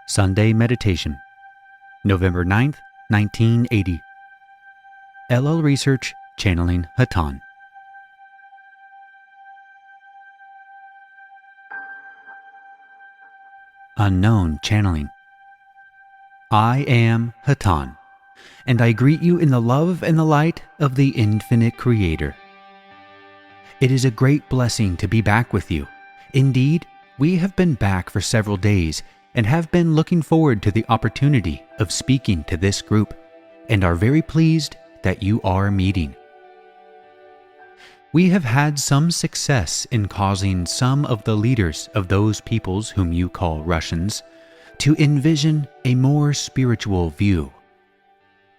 Sunday Meditation, November 9th, 1980. LL Research, channeling Hatonn. Unknown channeling. I am Hatonn, and I greet you in the love and the light of the infinite Creator. It is a great blessing to be back with you. Indeed, we have been back for several days and have been looking forward to the opportunity of speaking to this group, and are very pleased that you are meeting. We have had some success in causing some of the leaders of those peoples whom you call Russians to envision a more spiritual view.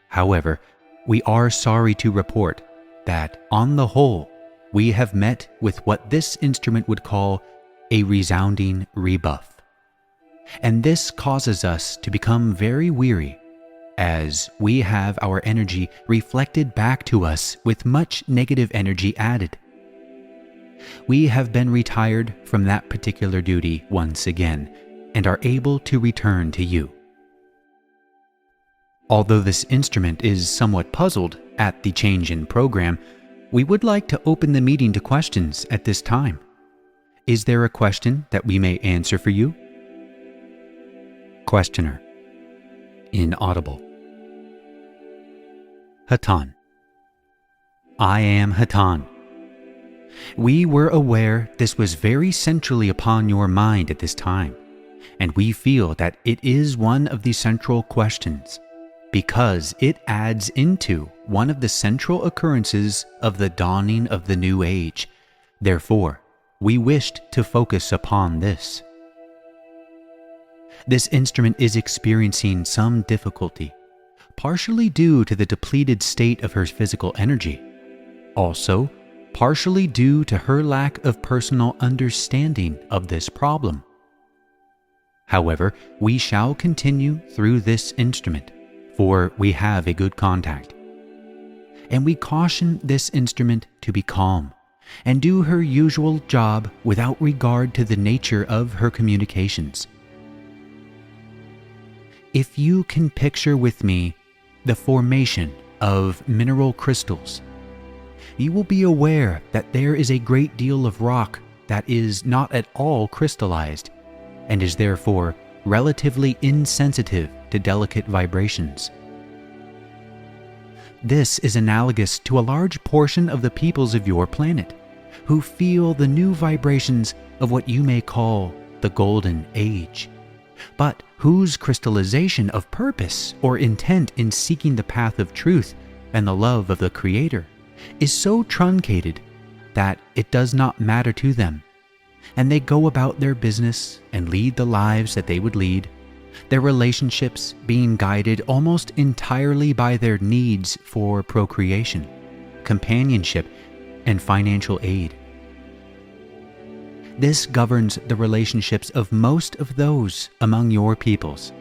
However, we are sorry to report that, on the whole, we have met with what this instrument would call a resounding rebuff. And this causes us to become very weary, as we have our energy reflected back to us with much negative energy added. We have been retired from that particular duty once again, and are able to return to you. Although this instrument is somewhat puzzled at the change in program, we would like to open the meeting to questions at this time. Is there a question that we may answer for you? Questioner. Inaudible. Hatonn. I am Hatonn. We were aware this was very centrally upon your mind at this time, and we feel that it is one of the central questions, because it adds into one of the central occurrences of the dawning of the new age. Therefore, we wished to focus upon this. This instrument is experiencing some difficulty, partially due to the depleted state of her physical energy, also partially due to her lack of personal understanding of this problem. However, we shall continue through this instrument, for we have a good contact. And we caution this instrument to be calm and do her usual job without regard to the nature of her communications. If you can picture with me the formation of mineral crystals, you will be aware that there is a great deal of rock that is not at all crystallized, and is therefore relatively insensitive to delicate vibrations. This is analogous to a large portion of the peoples of your planet, who feel the new vibrations of what you may call the Golden Age, but whose crystallization of purpose or intent in seeking the path of truth and the love of the Creator is so truncated that it does not matter to them, and they go about their business and lead the lives that they would lead, their relationships being guided almost entirely by their needs for procreation, companionship, and financial aid. This governs the relationships of most of those among your peoples.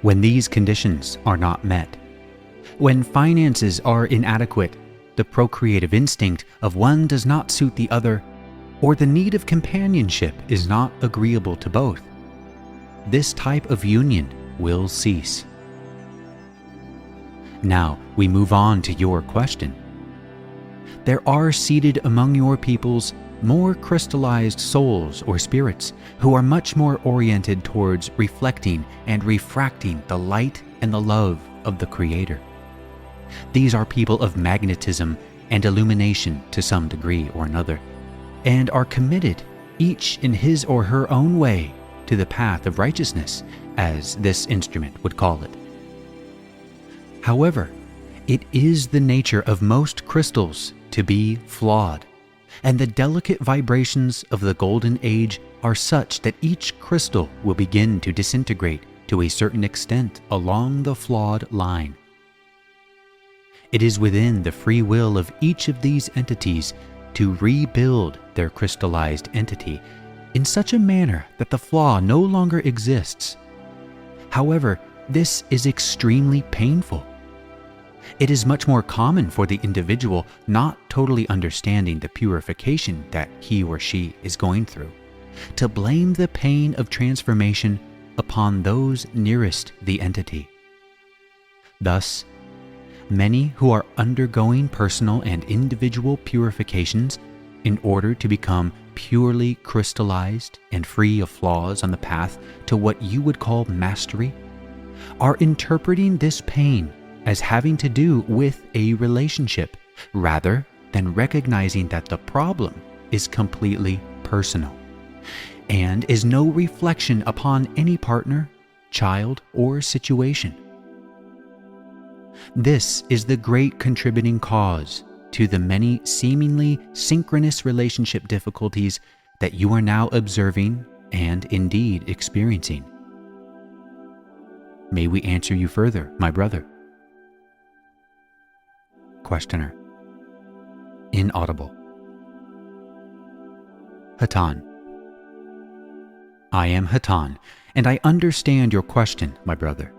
When these conditions are not met, when finances are inadequate, the procreative instinct of one does not suit the other, or the need of companionship is not agreeable to both, this type of union will cease. Now we move on to your question. There are seated among your peoples more crystallized souls or spirits who are much more oriented towards reflecting and refracting the light and the love of the Creator. These are people of magnetism and illumination to some degree or another, and are committed, each in his or her own way, to the path of righteousness, as this instrument would call it. However, it is the nature of most crystals to be flawed, and the delicate vibrations of the Golden Age are such that each crystal will begin to disintegrate to a certain extent along the flawed line. It is within the free will of each of these entities to rebuild their crystallized entity in such a manner that the flaw no longer exists. However, this is extremely painful. It is much more common for the individual not totally understanding the purification that he or she is going through, to blame the pain of transformation upon those nearest the entity. Thus, many who are undergoing personal and individual purifications in order to become purely crystallized and free of flaws on the path to what you would call mastery, are interpreting this pain as having to do with a relationship, rather than recognizing that the problem is completely personal and is no reflection upon any partner, child, or situation. This is the great contributing cause to the many seemingly synchronous relationship difficulties that you are now observing and indeed experiencing. May we answer you further, my brother? Questioner. Inaudible. Hatonn. I am Hatonn, and I understand your question, my brother.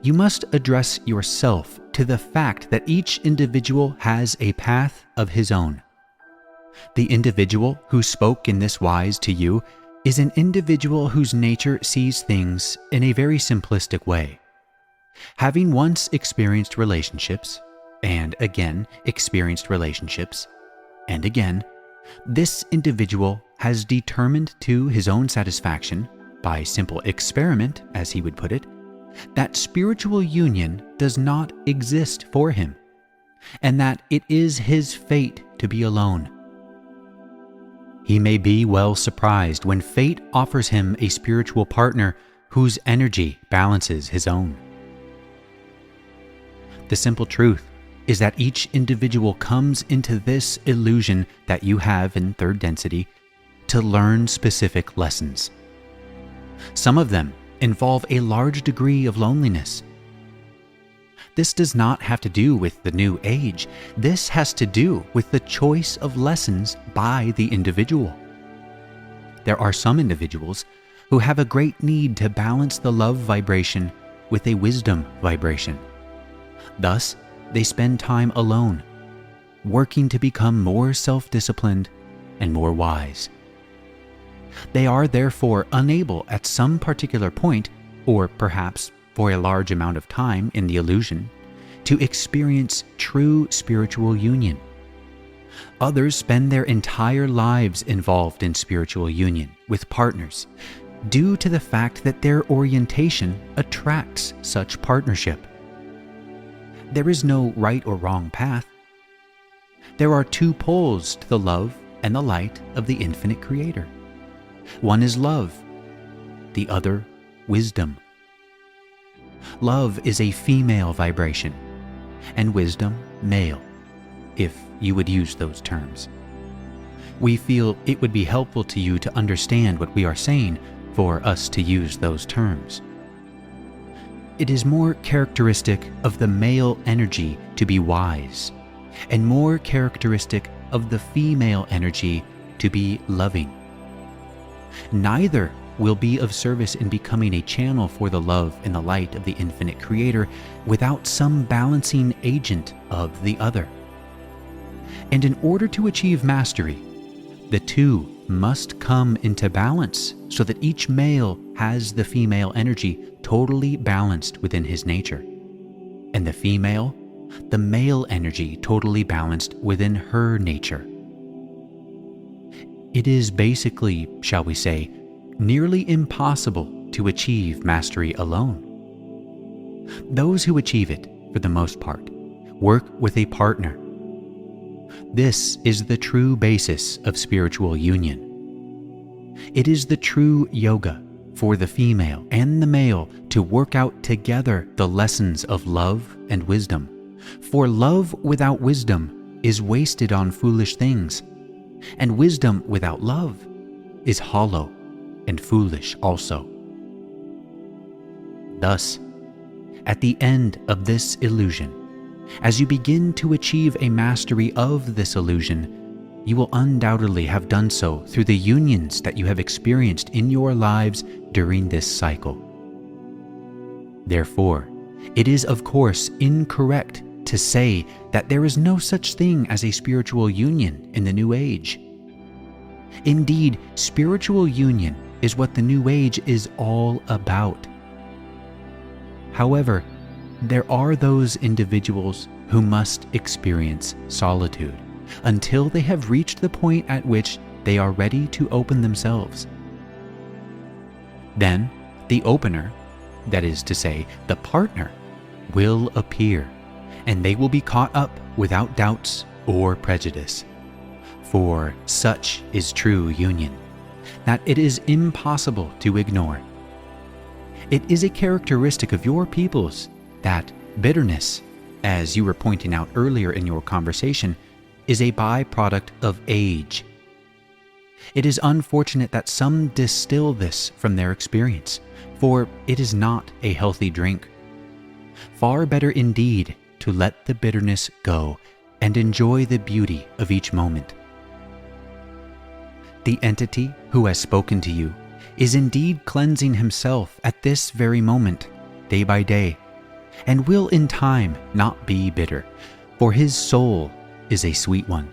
You must address yourself to the fact that each individual has a path of his own. The individual who spoke in this wise to you is an individual whose nature sees things in a very simplistic way. Having once experienced relationships, and again experienced relationships, and again, this individual has determined to his own satisfaction, by simple experiment, as he would put it, that spiritual union does not exist for him, and that it is his fate to be alone. He may be well surprised when fate offers him a spiritual partner whose energy balances his own. The simple truth is that each individual comes into this illusion that you have in third density to learn specific lessons. Some of them involve a large degree of loneliness. This does not have to do with the new age. This has to do with the choice of lessons by the individual. There are some individuals who have a great need to balance the love vibration with a wisdom vibration. Thus, they spend time alone, working to become more self-disciplined and more wise. They are therefore unable at some particular point, or perhaps for a large amount of time in the illusion, to experience true spiritual union. Others spend their entire lives involved in spiritual union with partners, due to the fact that their orientation attracts such partnership. There is no right or wrong path. There are two poles to the love and the light of the infinite Creator. One is love, the other wisdom. Love is a female vibration, and wisdom male, if you would use those terms. We feel it would be helpful to you to understand what we are saying for us to use those terms. It is more characteristic of the male energy to be wise, and more characteristic of the female energy to be loving. Neither will be of service in becoming a channel for the love and the light of the infinite Creator without some balancing agent of the other. And in order to achieve mastery, the two must come into balance so that each male has the female energy totally balanced within his nature, and the female, the male energy totally balanced within her nature. It is basically, shall we say, nearly impossible to achieve mastery alone. Those who achieve it, for the most part, work with a partner. This is the true basis of spiritual union. It is the true yoga for the female and the male to work out together the lessons of love and wisdom. For love without wisdom is wasted on foolish things, and wisdom without love is hollow and foolish also. Thus, at the end of this illusion, as you begin to achieve a mastery of this illusion, you will undoubtedly have done so through the unions that you have experienced in your lives during this cycle. Therefore, it is of course incorrect to say that there is no such thing as a spiritual union in the New Age. Indeed, spiritual union is what the New Age is all about. However, there are those individuals who must experience solitude until they have reached the point at which they are ready to open themselves. Then, the opener, that is to say, the partner, will appear, and they will be caught up without doubts or prejudice. For such is true union, that it is impossible to ignore. It is a characteristic of your peoples that bitterness, as you were pointing out earlier in your conversation, is a byproduct of age. It is unfortunate that some distill this from their experience, for it is not a healthy drink. Far better indeed to let the bitterness go and enjoy the beauty of each moment. The entity who has spoken to you is indeed cleansing himself at this very moment, day by day, and will in time not be bitter, for his soul is a sweet one.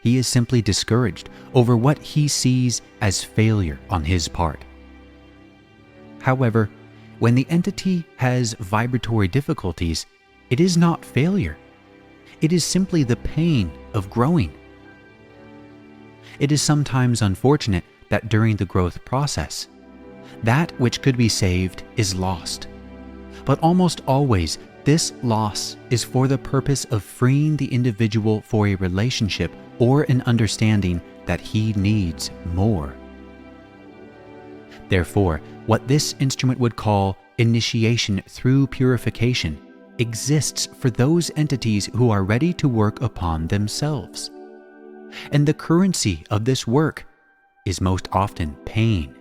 He is simply discouraged over what he sees as failure on his part. However, when the entity has vibratory difficulties, it is not failure. It is simply the pain of growing. It is sometimes unfortunate that during the growth process, that which could be saved is lost. But almost always, this loss is for the purpose of freeing the individual for a relationship or an understanding that he needs more. Therefore, what this instrument would call initiation through purification exists for those entities who are ready to work upon themselves. And the currency of this work is most often pain.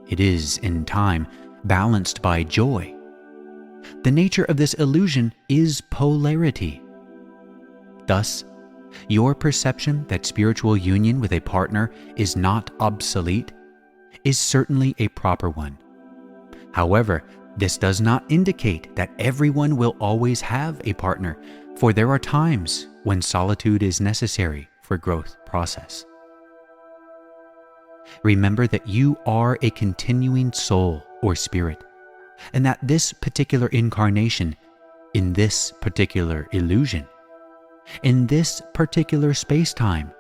It is, in time, balanced by joy. The nature of this illusion is polarity. Thus, your perception that spiritual union with a partner is not obsolete is certainly a proper one. However, this does not indicate that everyone will always have a partner, for there are times when solitude is necessary for growth process. Remember that you are a continuing soul or spirit, and that this particular incarnation, in this particular illusion, in this particular space-time,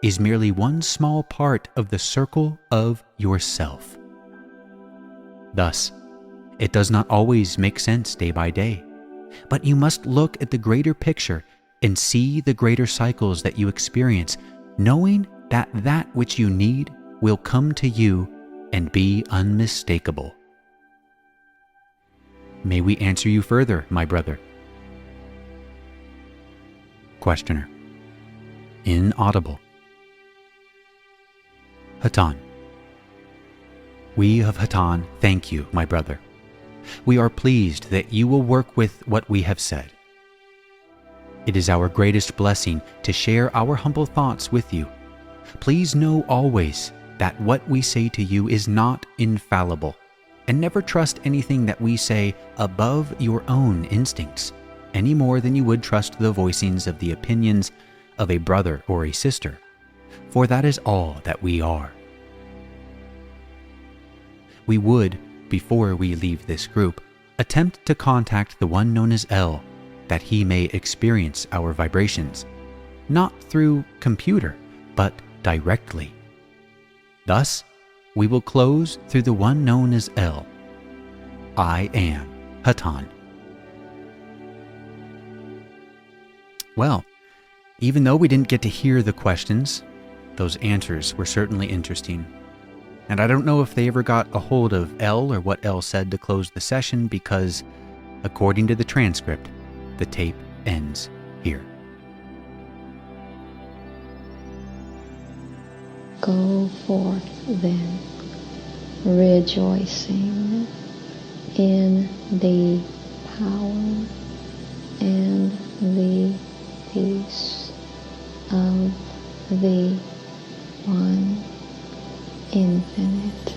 is merely one small part of the circle of yourself. Thus, it does not always make sense day by day, but you must look at the greater picture and see the greater cycles that you experience, knowing that that which you need will come to you and be unmistakable. May we answer you further, my brother? Questioner. Inaudible. Hatonn. We of Hatonn thank you, my brother. We are pleased that you will work with what we have said. It is our greatest blessing to share our humble thoughts with you. Please know always that what we say to you is not infallible, and never trust anything that we say above your own instincts, any more than you would trust the voicings of the opinions of a brother or a sister, for that is all that we are. We would, before we leave this group, attempt to contact the one known as L, that he may experience our vibrations, not through computer, but directly. Thus, we will close through the one known as L. I am Hatonn. Well, even though we didn't get to hear the questions, those answers were certainly interesting. And I don't know if they ever got a hold of L or what L said to close the session, because, according to the transcript, the tape ends here. Go forth then, rejoicing in the power and the peace of the one infinite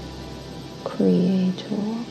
Creator.